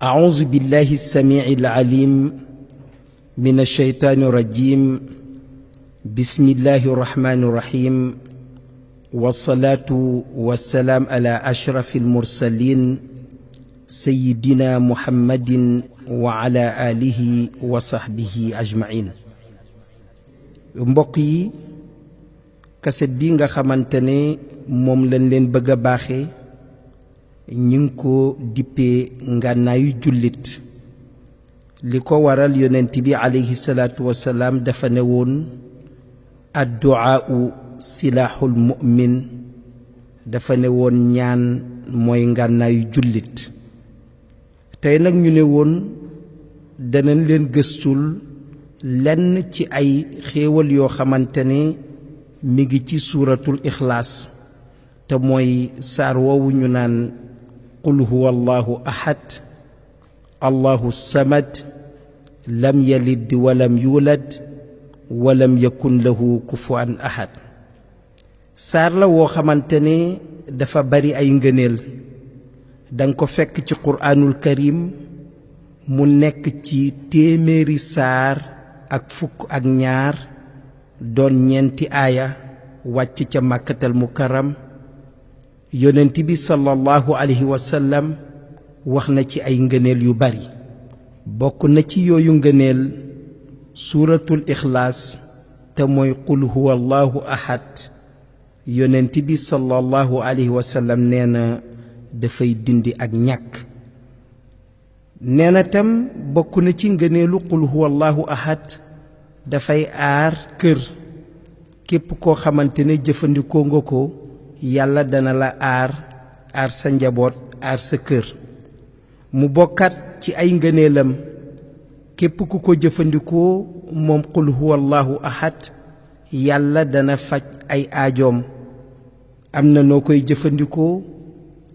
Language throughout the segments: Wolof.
أعوذ بالله السميع العليم من الشيطان الرجيم بسم الله الرحمن الرحيم والصلاة والسلام على أشرف المرسلين سيدنا محمد وعلى آله وصحبه أجمعين. mbokk yi kaset bi nga xamantene moom lañ leen bëgg a baaxe ñi ngi ko dippee ngànnaayu jullit li ko waral yonent bi alayhi salaatu wasalaam dafa ne woon addu'aa'u silaaxul mu'min dafa ne woon ñaan mooy ngànnaayu jullit tey nag ñu ne woon danañ leen gëstul lenn ci ay xéewal yoo xamante ne mi ngi ci suuratul ixlaas te mooy saar woowu ñu naan qul huwa allahu ahad allahu samad lam yalid walam yulad walam yakun lahu kufuwan ahad. saar la woo xamante ne dafa bari ay ngëneel danga ko fekk ci quraanul karim mu nekk ci téeméeri saar ak fukk ak ñaar doon ñeenti aaya wàcc ca màkkatal mukarram. yonent bi sallallahu alayhi wa sallam wax na ci ay ngëneel yu bari bokk na ci yooyu ngëneel suuratul ixlaas te mooy qul huwa allahu ahad. yonent bi sallallahu alayhi wa sallam nee na dafay dindi ak ñàkk. nee na tam bokk na ci ngëneelu qul huwa allahu ahad dafay aar kër képp koo xamante ne jëfandikoo nga ko yàlla dana la aar sa njaboot aar sa kër. mu bokkat ci ay ngëneelam képp ku ko jëfandikoo moom qul huwa allahu ahad yàlla dana faj ay aajoom. am na noo koy jëfandikoo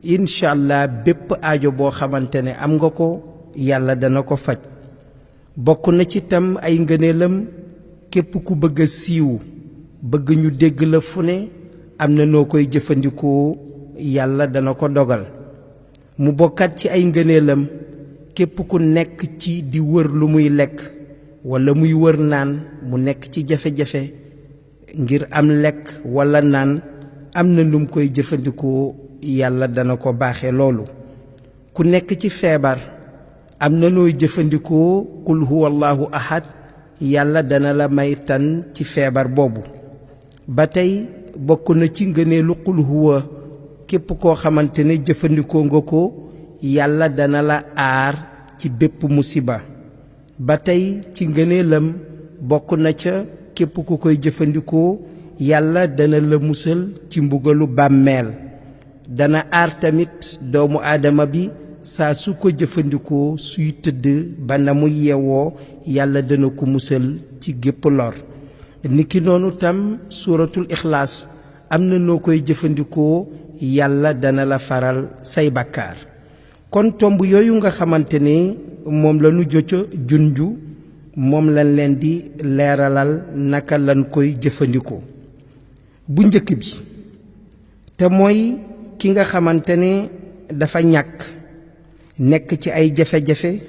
incha allah bépp aajo boo xamante ne am nga ko yàlla dana ko faj. bokk na ci tam ay ngëneelam képp ku bëgg a siiw bëgg ñu dégg la fu ne am na noo koy jëfandikoo yàlla dana ko dogal. mu bokkat ci ay ngëneelam képp ku nekk ci di wër lu muy lekk walla muy wër naan mu nekk ci jafe-jafe ngir am lekk walla naan am na num koy jëfandikoo yàlla dana ko baaxe loolu. ku nekk ci feebar am na nooy jëfandikoo qul huwa allahu ahad yàlla dana la may tan ci feebar boobu. ba tey bokk na ci ngëneelu qul huwa képp koo xamante ne jëfandikoo nga ko yàlla dana la aar ci bépp musiba. ba tey ci ngëneelam bokk na ca képp ku koy jëfandikoo yàlla dana la musal ci mbugalu bàmmeel. dana aar tamit doomu aadama bi saa su ko jëfandikoo suy tëdd ba na mu yeewoo yàlla dana ko musal ci gépp lor. niki noonu tam suuratul ixlaas am na noo koy jëfandikoo yàlla dana la faral say bàkkaar. kon tomb yooyu nga xamante ne moom la ñu joco junju moom lañ leen di leeralal naka lañ koy jëfandikoo. bu njëkk bi te mooy ki nga xamante ne dafa ñàkk nekk ci ay jafe-jafe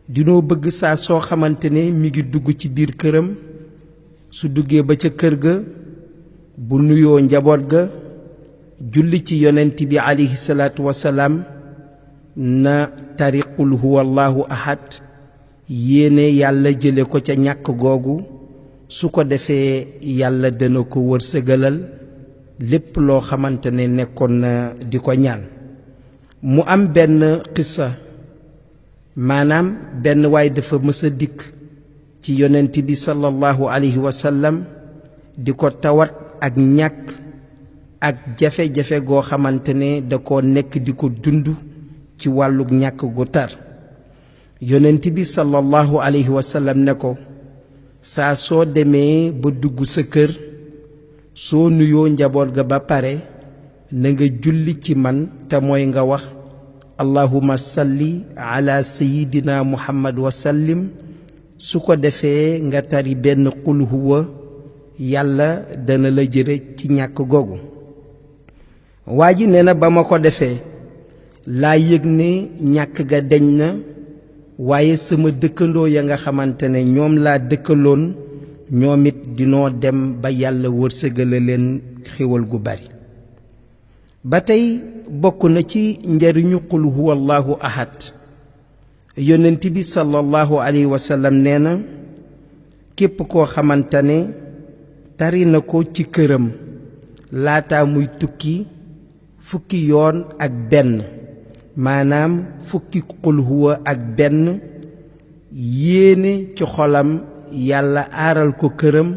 dinoo bëgg saa soo xamante ne mi ngi dugg ci biir këram su duggee ba ca kër ga bu nuyoo njaboot ga julli ci yonent bi alayhi salaatu wasalaam na tari qul huwa allahu ahad yéene yàlla jële ko ca ñàkk googu. su ko defee yàlla dana ko wërsëgalal lépp loo xamante ne nekkoon na di ko ñaan. mu am benn xissa maanaam benn waay dafa mës a dikk ci yonent bi sallallahu alayhi wa sallam di ko tawat ak ñàkk ak jafe-jafe goo xamante ne da koo nekk di ko dund ci wàllu ñàkk gu tar. yonent bi sallallahu alayhi wa sallam ne ko saa soo demee ba dugg sa kër soo nuyoo njaboot ga ba pare na nga julli ci man te mooy nga wax allahumma salli ala sayidina muhammad wa sallim. su ko defee nga tari benn qul huwa yàlla dana la jëre ci ñàkk googu. waa ji nee na ba ma ko defee laa yëg ne ñàkk ga deñ na waaye sama dëkkandoo ya nga xamante ne ñoom laa dëkkaloon ñoom it dinoo dem ba yàlla wërsëgale leen xéwal gu bari ba tey bokk na ci njariñu qul huwa allahu ahad yonent bi sallallahu alayhi wa sallam nee na képp koo xamante ne tari na ko ci këram laata muy tukki fukki yoon ak benn maanaam fukki qul huwa ak benn yéene ci xolam yàlla aaral ko këram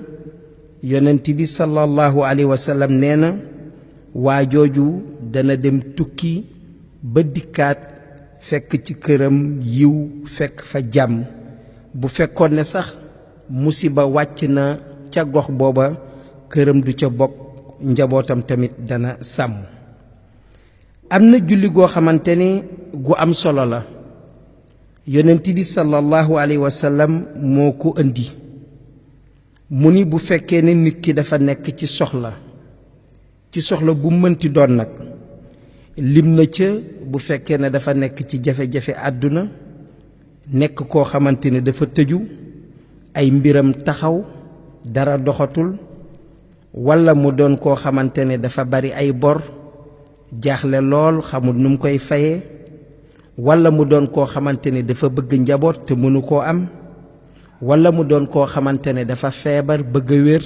yonent bi sallallahu alayhi wa sallam nee na waa jooju dana dem tukki ba dikkaat fekk ci këram yiw fekk fa jàmm bu fekkoon ne sax musiba wàcc na ca gox booba këram du ca bokk njabootam tamit dana sàmm am na julli goo xamante ne gu am solo la yonent bi sallallahu alayhi wa sallam moo ko indi mu ni bu fekkee ne nit ki dafa nekk ci soxla bu mënti doon nag lim na ca bu fekkee ne dafa nekk ci jafe-jafe àdduna nekk koo xamante ne dafa tëju ay mbiram taxaw dara doxatul walla mu doon koo xamante ne dafa bari ay bor jaaxle lool xamul nu mu koy fayee walla mu doon koo xamante ne dafa bëgg njaboot te mënu koo am walla mu doon koo xamante ne dafa feebar bëgg a wér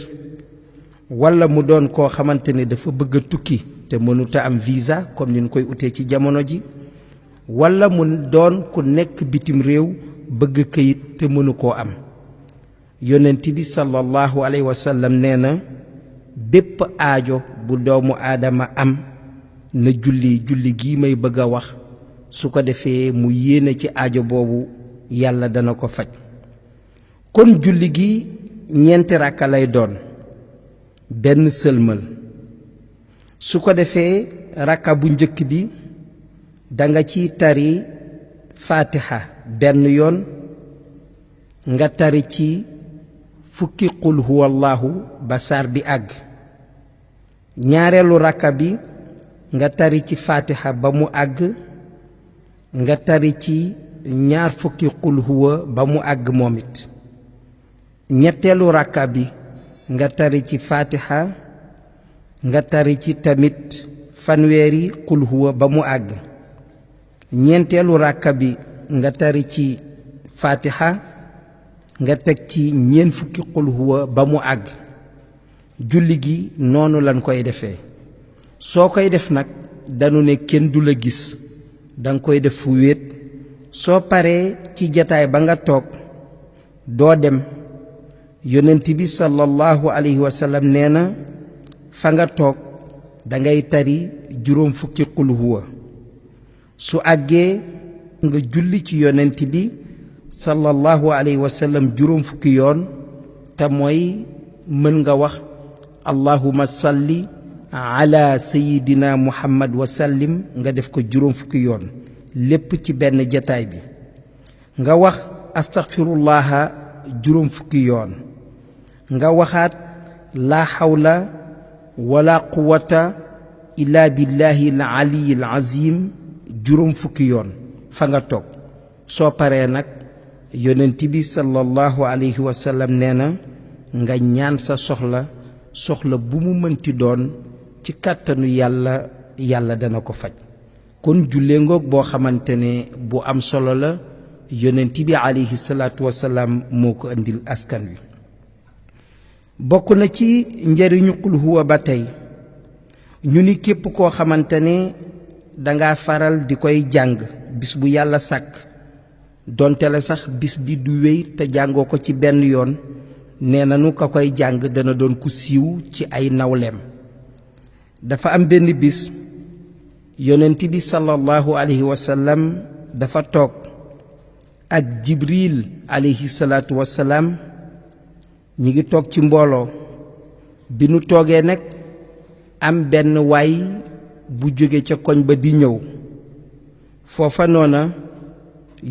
walla mu doon koo xamante ne dafa bëgg a tukki te mënuta am visa comme ni ñu koy utee ci jamono ji walla mu doon ku nekk bitim réew bëgg këyit te mënu koo am yonent bi sallallahu alayhi wa sallam nee na bépp aajo bu doomu aadama am na julli gii may bëgg a wax su ko defee mu yéene ci aajo boobu yàlla dana ko faj kon julli gi ñeenti ràkka lay doon benn sëlmal su ko defee ràkka bu njëkk bi danga ci tari fatiha benn yoon nga tari ci fukki qul huwa allahu ba saar bi àgg ñaareelu ràkka bi nga tari ci fatiha ba mu àgg nga tari ci ñaar fukki qul huwa ba mu àgg moom it ñetteelu ràkka bi nga tari ci fatiha nga tari ci tamit fanweeri qul huwa ba mu àgg ñeenteelu ràkka bi nga tari ci fatiha nga teg ci ñeent fukki qul huwa ba mu àgg julli gi noonu lañ koy defee soo koy def nag danu ne kenn du la gis danga koy def fu wéet soo paree ci jataay ba nga toog doo dem yonent bi sallallahu alayhi wa sallam nee na fa nga toog dangay tari juróom fukki qul huwa su àggee nga julli ci yonent bi sallallahu alayhi wa sallam juróom fukki yoon te mooy mën nga wax allahumma salli ala sayidina muhammad wa sallim nga def ko juróom fukki yoon lépp ci benn jataay bi nga wax astaghfirullaha juróom fukki yoon nga waxaat laa hawla wala quwwata illa billahi al ali al azim juróom fukki yoon fa nga toog soo paree nag yonent bi sallallahu alayhi wa sallam nee na nga ñaan sa soxla bu mu mënti doon ci kàttanu yàlla dana ko faj kon jullee ngoog boo xamante ne bu am solo la yonent bi alayhi salaatu wasalaam moo ko indil askan wi bokk na ci njariñu qul huwa ba tey ñu ni képp koo xamante ne danga faral di koy jàng bis bu yàlla sàkk donte la sax bis bi du wéy te jàngoo ko ci benn yoon nee nanu ka koy jàng dana doon ku siiw ci ay nawleem dafa am benn bis yonent bi sallallahu alayhi wa sallam dafa toog ak jibril alayhi salaatu wasalaam ñi ngi toog ci mbooloo bi nu toogee nag am benn waay bu jóge ca koñ ba di ñëw foofa noona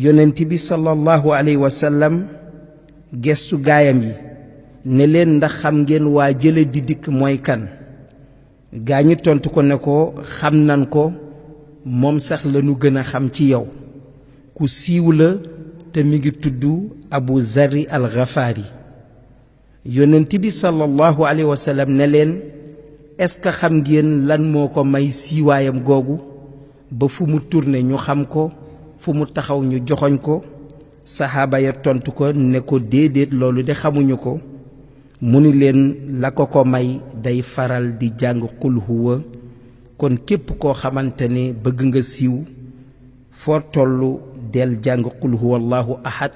yonent bi sallallahu alayhi wa sallam gestu gaayam yi ne leen ndax xam ngeen waa jële di dikk mooy kan gaa ñi tontu ko ne ko xam nan ko moom sax lañu gën a xam ci yow ku siiw la te mi ngi tudd Abu Zarri al-Ghafari yonent bi sallallahu alayhi wa sallam ne leen est-ce que xam ngeen lan moo ko may siiwaayam googu ba fu mu tourné ñu xam ko fu mu taxaw ñu joxoñ ko saxaaba ya tontu ko ne ko déedéet loolu de xamuñu ko mu ni leen la ko may day faral di jàng qul huwa kon képp koo xamante ne bëgg nga siiw foo tollu del jàng qul huwa allahu ahad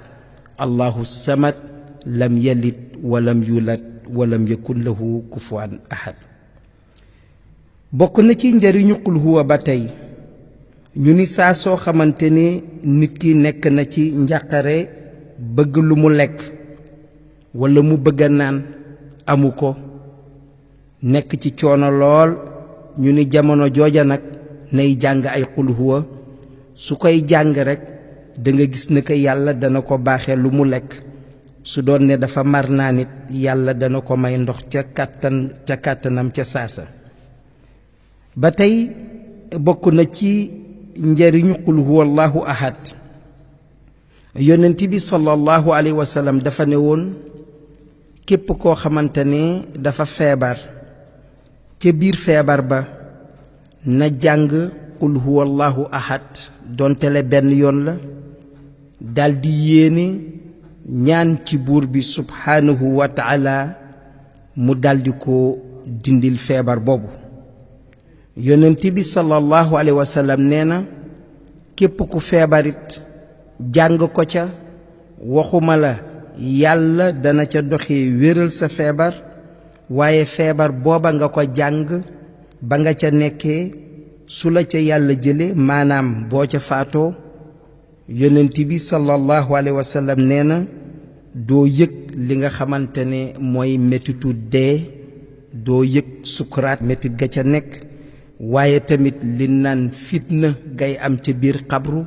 allahu samad lam yalid walam yulad walam yakun lahu kufuwan ahad bokk na ci njariñu qul huwa ba tey ñu ni saa soo xamante ne nit ki nekk na ci njàqare bëgg lu mu lekk walla mu bëgg a naan amu ko nekk ci coono lool ñu ni jamono jooja nag nay jàng ay qul huwa su koy jàng rekk danga gis ne ko yàlla dana ko baaxe lu mu lekk su doon ne dafa mar naa nit yàlla dana ko may ndox ca kàttanam ca saasa ba tey bokk na ci njariñu qul huwa allahu ahad yonent bi sallallahu alayhi wa sallam dafa ne woon képp koo xamante ne dafa feebar ca biir feebar ba na jàng qul huwa allahu ahad donte le benn yoon la daldi yéene ñaan ci buur bi subhaanahu wa taala mu daldi ko dindil feebar boobu yonent bi sallallahu alayhi wa sallam nee na képp ku feebarit jàng ko ca waxuma la yàlla dana ca doxee wéral sa feebar waaye feebar booba nga ko jàng ba nga ca nekkee su la ca yàlla jële maanaam boo ca faatoo yonent bi sallallahu alayhi wa sallam nee na doo yëg li nga xamante ne mooy mettitu dee doo yëg sukuraat mettit ga ca nekk waaye tamit li naan fitna gay am ca biir xabru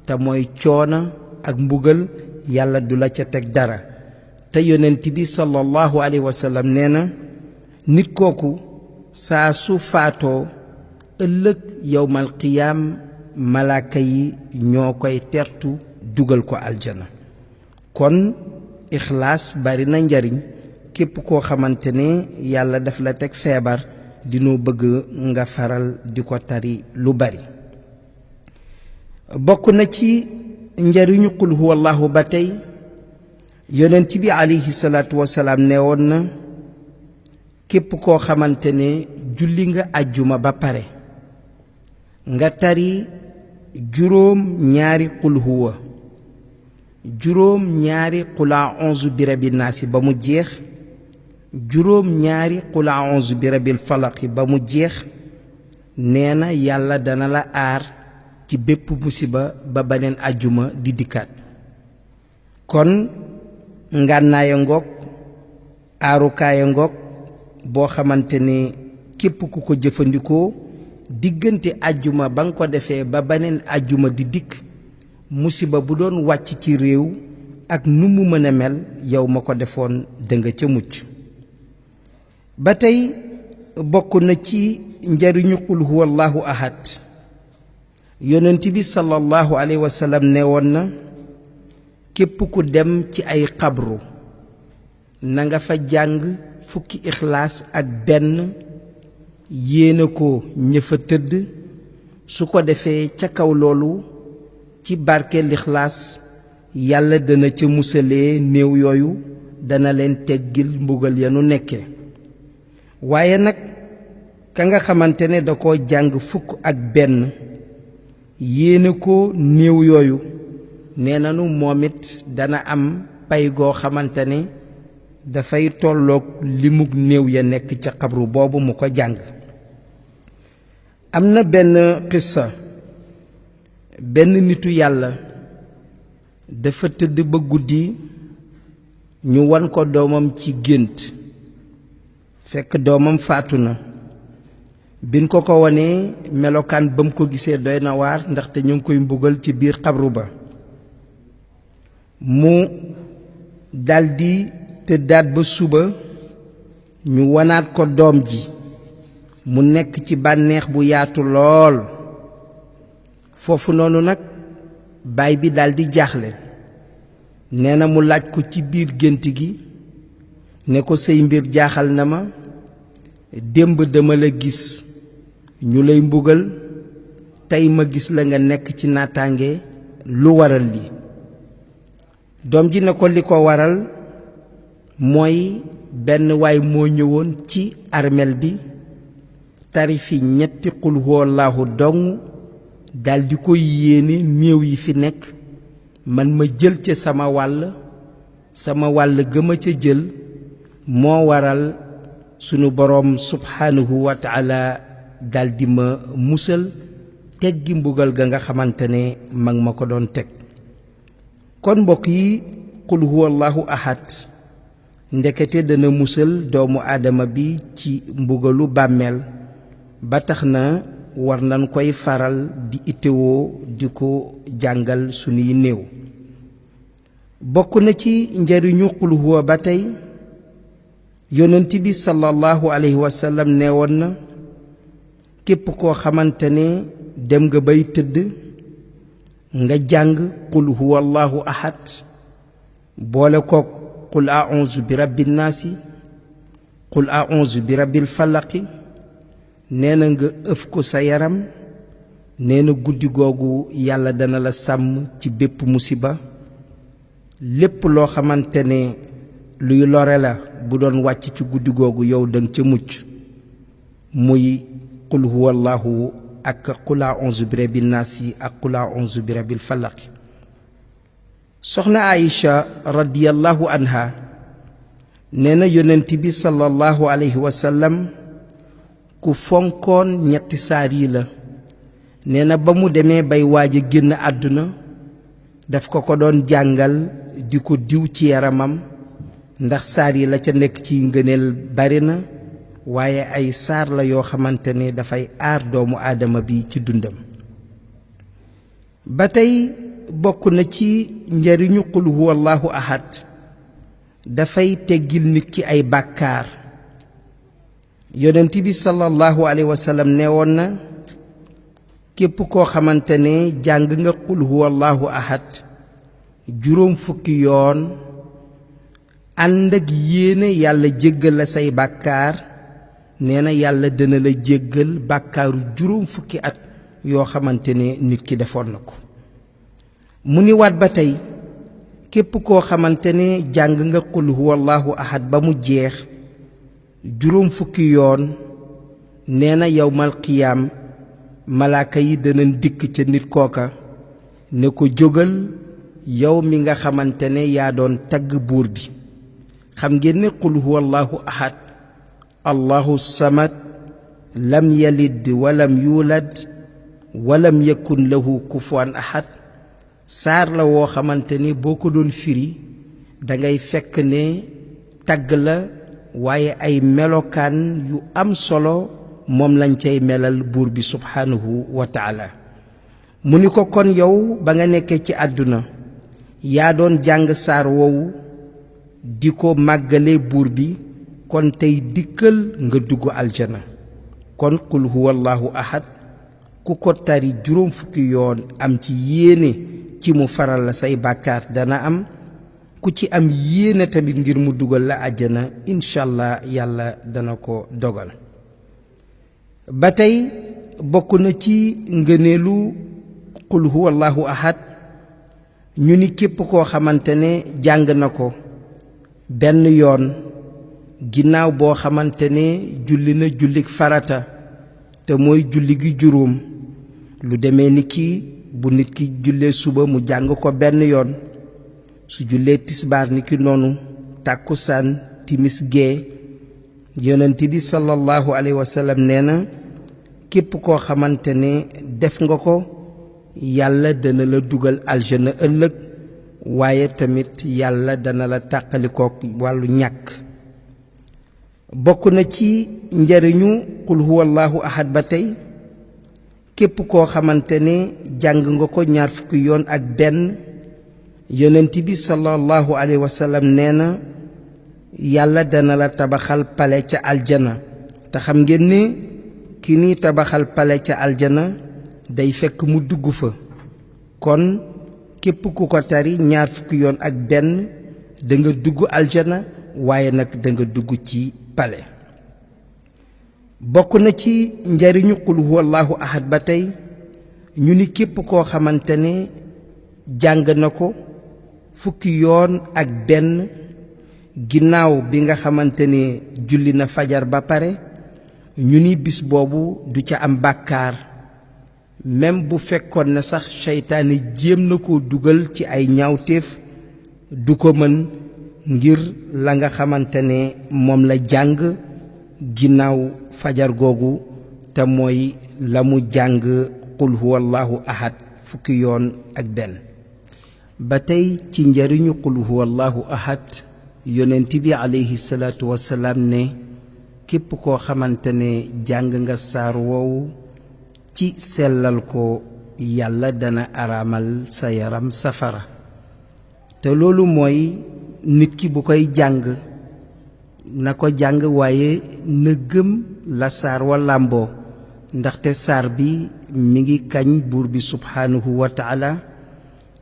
te mooy coona ak mbugal yàlla du la ca teg dara te yonent bi sallallahu alayhi wa sallam nee na nit kooku saa su faatoo ëllëg yowmal qiyaam malaaka yi ñoo koy tertu dugal ko aljana kon ixlaas bari na njariñ képp koo xamante ne yàlla daf la teg feebar dinoo bëgg nga faral di ko tari lu bari bokk na ci njariñu qul huwa allahu ba tey yonent bi alayhi salaatu wasalaam ne woon na képp koo xamante ne julli nga àjjuma ba pare nga tari juróom ñaari qul huwa juróom ñaari qul a'uuzu bi rabbin naasi ba mu jeex juróom ñaari qul a'uuzu bi rabbil falaq ba mu jeex nee na yàlla dana la aar ci bépp musiba ba beneen àjjuma di dikkaat kon ngànnaaya ngoog aarukaaya ngoog boo xamante ne képp ku ko jëfandikoo diggante àjjuma ba nga ko defee ba beneen àjjuma di dikk musiba bu doon wàcc ci réew ak nu mu mën a mel yow ma ko defoon danga ca mucc ba tey bokk na ci njariñu qul huwa allahu ahad yonent bi sallallahu alayhi wa sallam ne woon na képp ku dem ci ay xabru na nga fa jàng fukki ixlaas ak benn yéene ko ña fa tëdd su ko defee ca kaw loolu ci barke lixlaas yàlla dana ca musalee néew yooyu dana leen teggil mbugal ya nu nekke waaye nag ka nga xamante ne da ko jàng fukk ak benn yéene ko néew yooyu nee nanu moom it dana am pay goo xamante ne dafay tolloog limug néew ya nekk ca xabru boobu mu ko jàng am na benn xissa benn nitu yàlla dafa tëdd ba guddi ñu wan ko doomam ci gént fekk doomam faatu na biñ ko ko wanee melokaan ba mu ko gisee doy na waar ndaxte ñu ngi koy mbugal ci biir xabru ba mu daldi tëddaat ba suba ñu wanaat ko doom ji mu nekk ci bànneex bu yaatu lool foofu noonu nag baay bi daldi jaaxle nee na mu laaj ko ci biir gént gi ne ko say mbir jaaxal na ma démb dama la gis ñu lay mbugal tey ma gis la nga nekk ci naataange lu waral lii doom ji ne ko li ko waral mooy benn waay moo ñëwoon ci armel bi tari fi ñetti qul huwallaahu dong daldi ko yéene néew yi fi nekk man ma jël ca sama wàll gëma ca jël moo waral sunu boroom subhaanahu wa taala daldi ma musal teggi mbugal ga nga xamante ne mag ma ko doon teg kon mbokk yi qul huwallaahu ahad ndekete dana musal doomu aadama bi ci mbugalu bàmmeel ba tax na war nañ koy faral di itewoo di ko jàngal sunuy néew bokk na ci njariñu qul huwa ba tey yonent bi sallallahu alayhi wa sallam nee woon na képp koo xamante ne dem nga bay tëdd nga jàng qul huwallaahu ahad boole kook qul a'uuzu bi rabbin naasi qul a'uuzu bi rabbil falaqi nee na nga ëf ko sa yaram nee na guddi googu yàlla dana la sàmm ci bépp musiba lépp loo xamante ne luy lore la bu doon wàcc ci guddi googu yow danga ca mucc muy qul huwallaahu ak qul a'uuzu bi rabbin naasi ak qul a'uuzu bi rabbil falaqi soxna Aïcha radiyallahu anha nee na yonent bi sallallahu alayhi wa sallam ku fonkoon ñetti saar yi la nee na ba mu demee bay waaj a génn àdduna daf ko doon jàngal di ko diw ci yaramam ndax saar yi la ca nekk ci ngëneel bari na waaye ay saar la yoo xamante ne dafay aar doomu aadama bi ci dundam ba tey bokk na ci njariñu qul huwallaahu ahad dafay teggil nit ki ay bàkkaar yonent bi sallallahu alayhi wa sallam nee woon na képp koo xamante ne jàng nga qul huwallaahu ahad juróom fukki yoon ànd ak yéene yàlla jéggal la say bàkkaar nee na yàlla dana la jéggal bàkkaaru juróom fukki at yoo xamante ne nit ki defoon na ko mu ni waat ba tey képp koo xamante ne jàng nga qul huwallaahu ahad ba mu jeex juróom fukki yoon nee na yawmal qiyaam malaaka yi danañ dikk ca nit kooka ne ko jógal yow mi nga xamante ne yaa doon tagg buur bi xam ngeen ne qul huwallaahu ahad allahu samad lam yalid walam yuulad walam yakun lahu kufuwan ahad saar la woo xamante ne boo ko doon firi dangay fekk ne tagg la waaye ay melokaan yu am solo moom lañ cay melal buur bi subhaanahu wa taala mu ni ko kon yow ba nga nekkee ci àdduna yaa doon jàng saar woowu di ko màggale buur bi kon tey dikkal nga dugg aljana kon qul huwallaahu ahad ku ko tari juróom fukki yoon am ci yéene ci mu faral la say bàkkaar dana am ku ci am yéene tamit ngir mu dugal la àjjana inshallah yàlla dana ko dogal ba tey bokk na ci ngëneelu qul huwallaahu ahad ñu ni képp koo xamante ne jàng na ko benn yoon ginnaaw boo xamante ne julli na jullik farata te mooy julli gi juróom lu demee ni ki bu nit ki jullee suba mu jàng ko benn yoon su jullee tisbaar ni ki noonu tàkkusaan timis gee yonent bi sallallahu alayhi wa sallam nee na képp koo xamante ne def nga ko yàlla dana la dugal aljana ëllëg waaye tamit yàlla dana la tàqalikook wàllu ñàkk bokk na ci njariñu qul huwallaahu ahad ba tey képp koo xamante ne jàng nga ko ñaar fukki yoon ak benn yonent bi sallallahu alayhi wa sallam nee na yàlla dana la tabaxal pale ca aljana te xam ngeen ne ki ni tabaxal pale ca aljana day fekk mu dugg fa kon képp ku ko tari ñaar fukki yoon ak benn da nga dugg aljana waaye nag da nga dugg ci pale bokk na ci njariñu qul huwallahu ahad ba tey ñu ni képp koo xamante ne jàng na ko fukki yoon ak benn ginnaaw bi nga xamante ne julli na fajar ba pare ñu ni bis boobu du ca am bàkkaar même bu fekkoon na sax seytaane jéem na ko dugal ci ay ñaawteef du ko mën ngir la nga xamante ne moom la jàng ginnaaw fajar googu te mooy la mu jàng qul huwallahu ahad fukki yoon ak benn ba tey ci njariñu qul huwallahu ahad yonent bi alayhi salaatu wasalaam ne képp koo xamante ne jàng nga saar woowu ci sellal ko yàlla dana araamal sa yaram safara te loolu mooy nit ki bu koy jàng na ko jàng waaye na gëm la saar wa làmboo ndaxte saar bi mi ngi kañ buur bi subhaanahu wa taala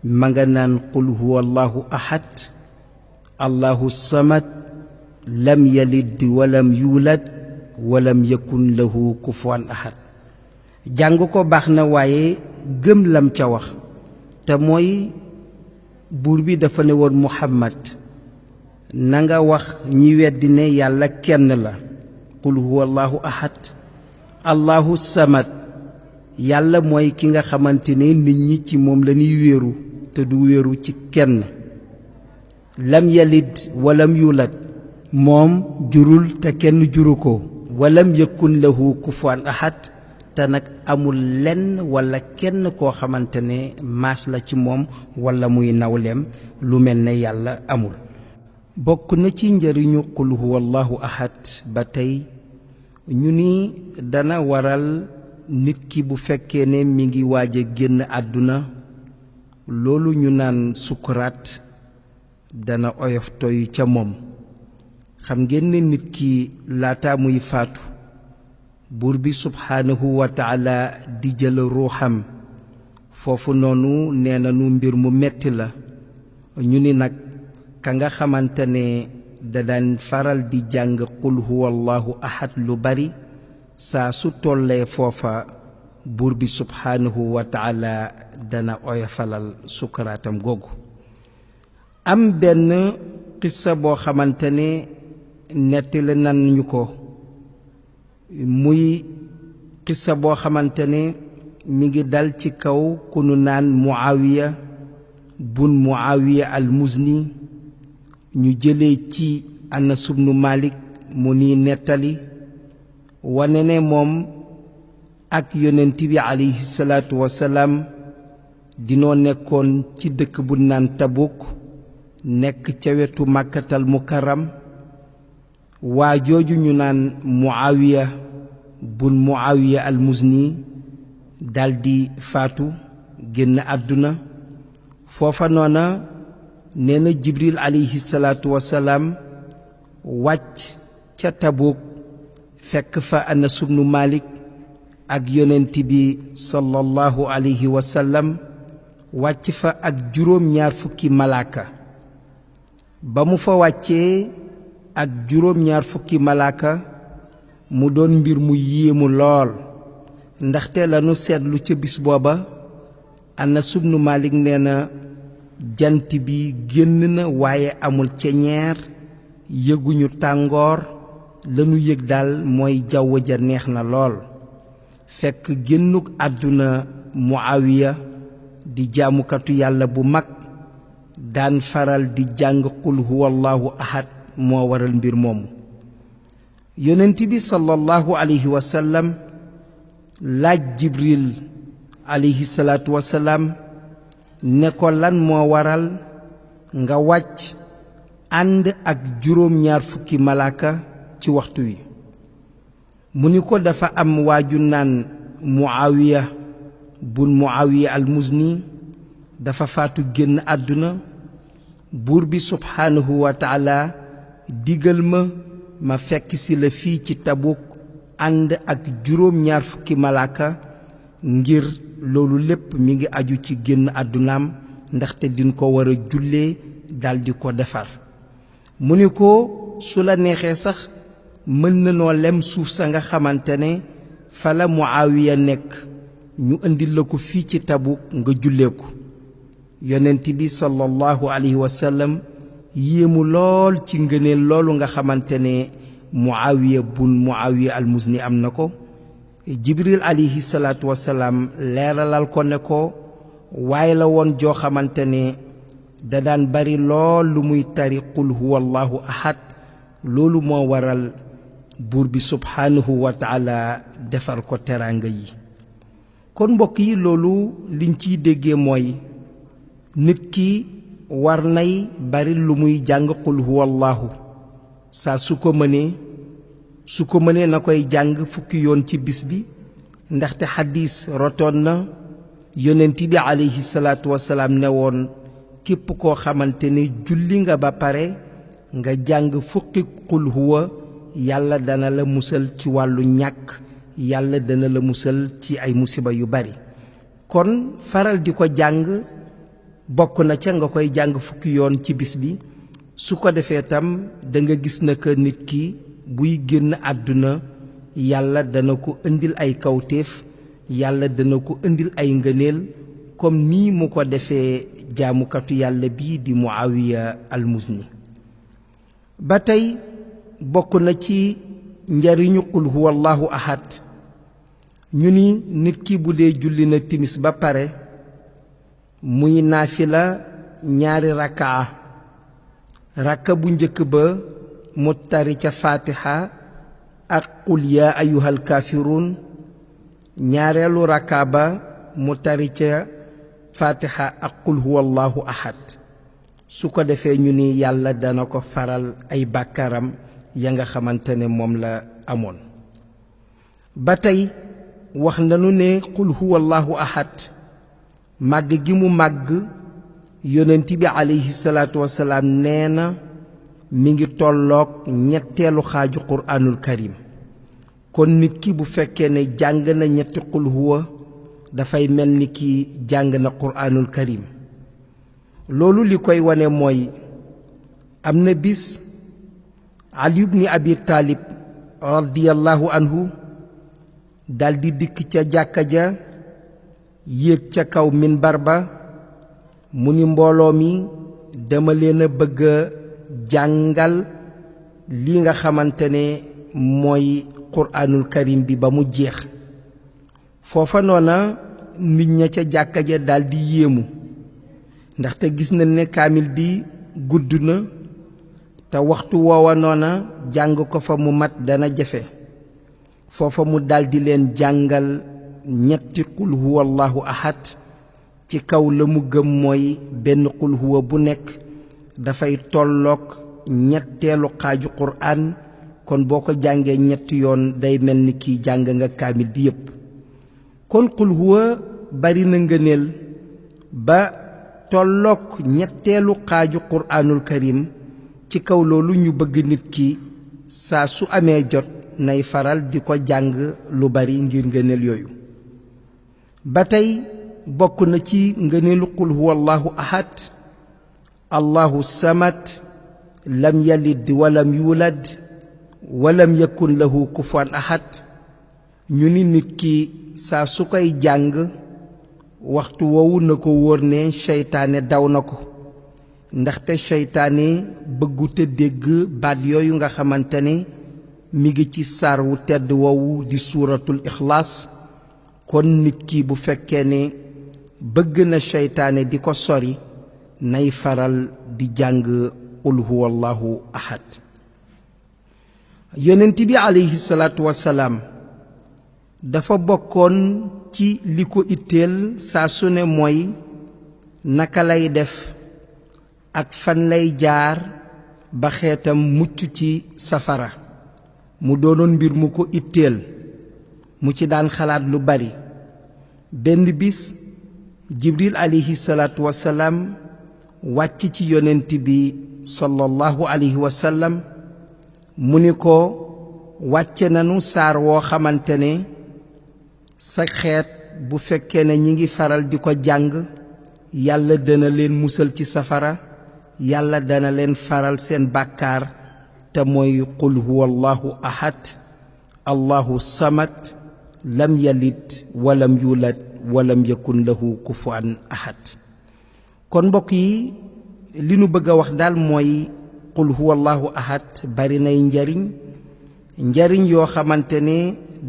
ma nga naan qul huwa allahu ahad allahu samad lam yalid walam yuulad walam yakun lahu kufuwan ahad jàng ko baax na waaye gëm lam ca wax te mooy buur bi dafa ne woon muhammad na nga wax ñi weddi ne yàlla kenn la qul huwa allahu ahad allahu samad yàlla mooy ki nga xamante ne nit ñi ci moom la ñuy wéeru te du wéeru ci kenn lam yalid walam yulad moom jurul te kenn juru ko walam yakun lahu kufuwan ahad te nag amul lenn wala kenn koo xamante ne maas la ci moom wala muy nawleem lu mel ne yàlla amul bokk na ci njariñu qul huwallahu ahad ba tey ñu ni dana waral nit ki bu fekkee ne mi ngi waaj a génn àdduna loolu ñu naan sukuraat dana oyof toy ca moom xam ngeen ne nit ki laata muy faatu buur bi subhaanahu wa taala di jël ruuxam foofu noonu nee na nu mbir mu metti la ñu ni nag ka nga xamante ne da daan faral di jàng qul huwallahu ahad lu bari saa su tollee foofa buur bi subhaanahu wa taala dana oyofalal sukaraatam googu am benn qissa boo xamante ne nettali nan ñu ko muy qissa boo xamante ne mi ngi dal ci kaw ku nu naan muawiya bun muawiya al muzni ñu jëlee ci anas ibnu malik mu ni nettali wane ne moom ak yonent bi alayhi salaatu wasalaam dinoo nekkoon ci dëkk bu naan tabuk nekk ca wetu màkkatal mukarram waa jooju ñu naan muawiya bun muawiya al muzni daldi faatu génn àdduna foofa noona nee na jibril alayhi salaatu wasalaam wàcc ca tabuk fekk fa anas ibnu malik ak yonent bi sallallahu alayhi wa sallam wàcc fa ak juróom-ñaar fukki malaaka ba mu fa wàccee ak juróom-ñaar fukki malaaka mu doon mbir mu yéemu lool ndaxte lanu seetlu ca bis booba anas ibnu malik nee na jant bi génn na waaye amul ceñeer yëguñu tàngoor lanu yëg daal mooy jaww ja neex na lool fekk génnuk àdduna muawiya di jaamukatu yàlla bu mag daan faral di jàng qul huwallahu ahad moo waral mbir moomu yonent bi sallallahu alayhi wa sallam laaj jibril alayhi salaatu wa salaam ne ko lan moo waral nga wàcc ànd ak juróom-ñaar fukki malaaka ci waxtu wi mu ni ko dafa am waaju naan muawiya bun muawiya al muzni dafa faatu génn àdduna buur bi subhaanahu wa taala digal ma fekk si la fii ci tabuk ànd ak juróom-ñaar fukki malaaka ngir loolu lépp mi ngi aju ci génn àddunaam ndaxte din ko war a jullee daldi ko defar mu ni ko su la neexee sax mën na noo lem suuf sa nga xamante ne fa la Muawiya nekk ñu indil la ko fii ci Tabuk nga jullee ko yonent bi sallallahu alayhi wa sallam yéemu lool ci ngëneel loolu nga xamante ne Muawiya bun Muawiya al-Muzni am na ko Jibril alayhi salaatu wasalaam leeralal ko ne ko waaye la woon joo xamante ne da daan bari lool lu muy tari qul huwa allahu ahad loolu moo waral buur bi subhaanahu wa taala defar ko teraanga yi kon mbokk yi loolu liñ ciy déggee mooy nit ki war nay bari lu muy jàng qul huwa allahu saa su ko mënee na koy jàng fukki yoon ci bis bi ndaxte xadis rotoon na yonent bi alayhi salaatu wasalaam ne woon képp koo xamante ne julli nga ba pare nga jàng fukki qul huwa yàlla dana la musal ci wàllu ñàkk yàlla dana la musal ci ay musiba yu bari kon faral di ko jàng bokk na ca nga koy jàng fukki yoon ci bis bi su ko defee tam da nga gis na que nit ki buy génn àdduna yàlla dana ko indil ay kawtéef yàlla dana ko indil ay ngëneel comme nii mu ko defee jaamukatu yàlla bii di Muawiya al-Muzni ba tey bokk na ci njariñu qul huwa allahu ahad ñu ni nit ki bu dee julli na timis ba pare muy naafila ñaari rakka bu njëkk ba mu tari ca fatiha ak qul yaa ayyuhal kaafiruun ñaareelu rakka ba mu tari ca fatiha ak qul huwa allahu ahad su ko defee ñu ni yàlla dana ko faral ay bàkkaaram ya nga xamante ne moom la amoon ba tey wax nanu ne qul huwa allahu ahad màgg gi mu màgg yonent bi alayhi salaatu wasalaam nee na mi ngi tolloog ñetteelu xaaju quraanul karim kon nit ki bu fekkee ne jàng na ñetti qul huwa dafay mel ni ki jàng na quraanul karim loolu li koy wane mooy am na bis Ali ibn Abi Talib radiyallahu anhu daldi dikk ca jàkka ja yéeg ca kaw minbar ba mu ni mbooloo mi dama leen a bëgg a jàngal li nga xamante ne mooy quraanul karim bi ba mu jeex foofa noona nit ña ca jàkka ja daldi yéemu ndaxte gis na ne kaamil bi gudd na te waxtu woowa noona jàng ko fa mu mat dana jafe foofa mu daldi leen jàngal ñetti qul huwa allahu ahad ci kaw la mu gëm mooy benn qul huwa bu nekk dafay tolloog ñetteelu xaaju quraan kon boo ko jàngee ñetti yoon day mel ni kii jàng nga kaamil bi yépp kon qul huwa bari na ngëneel ba tolloog ñetteelu xaaju quraanul karim ci kaw loolu ñu bëgg nit ki saa su amee jot nay faral di ko jàng lu bari ngir ngëneel yooyu ba tey bokk na ci ngëneelu qul huwa allahu ahad allahu samad lam yalid walam yulad walam yakun lahu kufuwan ahad ñu ni nit ki saa su koy jàng waxtu woowu na ko wóor ne seytaane daw na ko ndaxte seytaane bëggute dégg baat yooyu nga xamante ne mi ngi ci saar wu tedd woowu di suuratul ixlaas kon nit ki bu fekkee ne bëgg na seytaane di ko sori nay faral di jàng qul huwa allahu ahad yonent bi alayhi salaatu wasalaam dafa bokkoon ci li ko itteel saa su ne mooy naka lay def ak fan lay jaar ba xeetam mucc ci safara mu doonoon mbir mu ko itteel mu ci daan xalaat lu bari benn bis jibril alayhi salaatu wasalaam wàcc ci yonent bi sallallahu alayhi wa sallam mu ni ko wàcce nanu saar woo xamante ne sa xeet bu fekkee ne ñi ngi faral di ko jàng yàlla dana leen musal ci safara yàlla dana leen faral seen bàkkaar te mooy qul huwa allahu ahad allahu samad lam yalid walam yulad walam yakun lahu kufuwan ahad. kon mbokk yi li nu bëgg a wax daal mooy qul huwa allahu ahad bari nay njariñ yoo xamante ne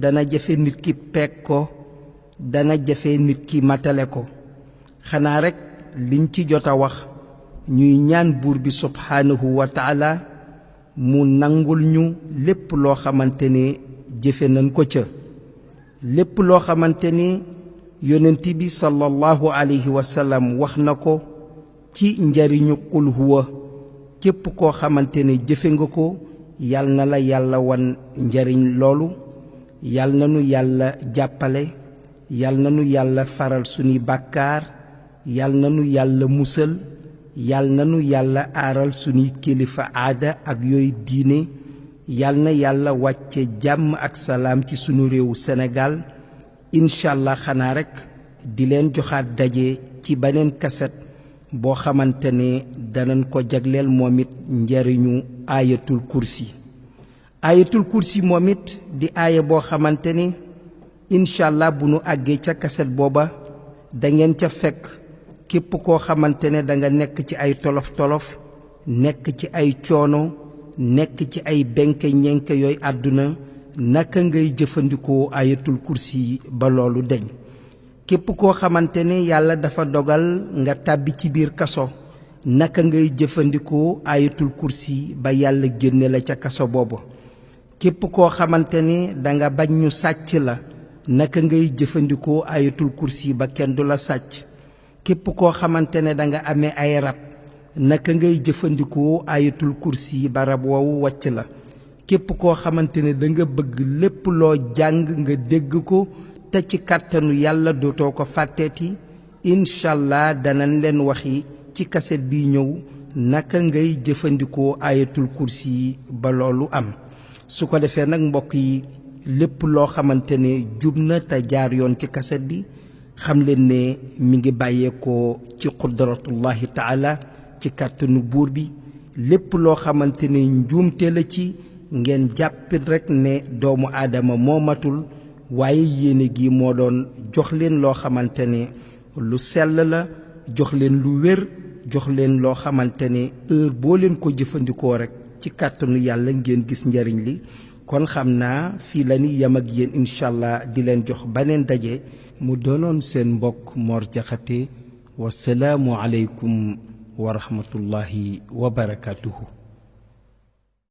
dana jafe nit ki peeg ko dana jafe nit ki matale ko xanaa rekk liñ ci jot a wax ñuy ñaan buur bi subhaanahu wa taala mu nangul ñu lépp loo xamante ne jëfe nañ ko ca lépp loo xamante ne yonent bi sallallahu alayhi wa sallam wax na ko ci njariñu qul huwa képp koo xamante ne jëfe nga ko yal na la yàlla wan njariñ loolu yal na nu yàlla jàppale yal na nu yàlla faral sunuy bàkkaar yal na nu yàlla musal yal na nu yàlla aaral sunuy kilifa aada ak yooyu diine yal na yàlla wàcce jàmm ak salaam ci sunu réewu Sénégal incha allah xanaa rekk di leen joxaat daje ci beneen kaset boo xamante ne danañ ko jagleel moom it njariñu aayatul kursi moom it di aaya boo xamante ni incha allah bu nu àggee ca kaset booba dangeen ca fekk képp koo xamante ne danga nekk ci ay tolof-tolof nekk ci ay coono nekk ci ay benke ñenke yooyu àdduna naka ngay jëfandikoo aayatul kursi ba loolu deñ képp koo xamante ne yàlla dafa dogal nga tàbbi ci biir kaso naka ngay jëfandikoo aayatul kursi ba yàlla génne la ca kaso boobu képp koo xamante ne danga bañ ñu sàcc la naka ngay jëfandikoo aayatul kursi ba kenn du la sàcc képp koo xamante ne danga amee ay rab naka ngay jëfandikoo aayatul kursi ba rab woowu wàcc la képp koo xamante ne danga bëgg lépp loo jàng nga dégg ko te ci kàttanu yàlla dootoo ko fàtteeti incha allah danañ leen waxi ci kaset bi ñëw naka ngay jëfandikoo aayatul kursi ba loolu am su ko defee nag mbokk yi lépp loo xamante ne jub na te jaar yoon ci kaset bi xam leen ne mi ngi bàyyeekoo ci qudratullahi taala ci kàttanu buur bi lépp loo xamante ne njuumte la ci ngeen jàppit rekk ne doomu aadama moo matul waaye yéene gi moo doon jox leen loo xamante ne lu sell la jox leen lu wér jox leen loo xamante ne heure boo leen ko jëfandikoo rekk ci kàttanu yàlla ngeen gis njariñ li kon xam naa fii la ni yem ak yéen incha allah di leen jox beneen daje mu doonoon seen mbokk Mor Jaxate wasalaamu aleykum wa rahmatullahi wa barakatuhu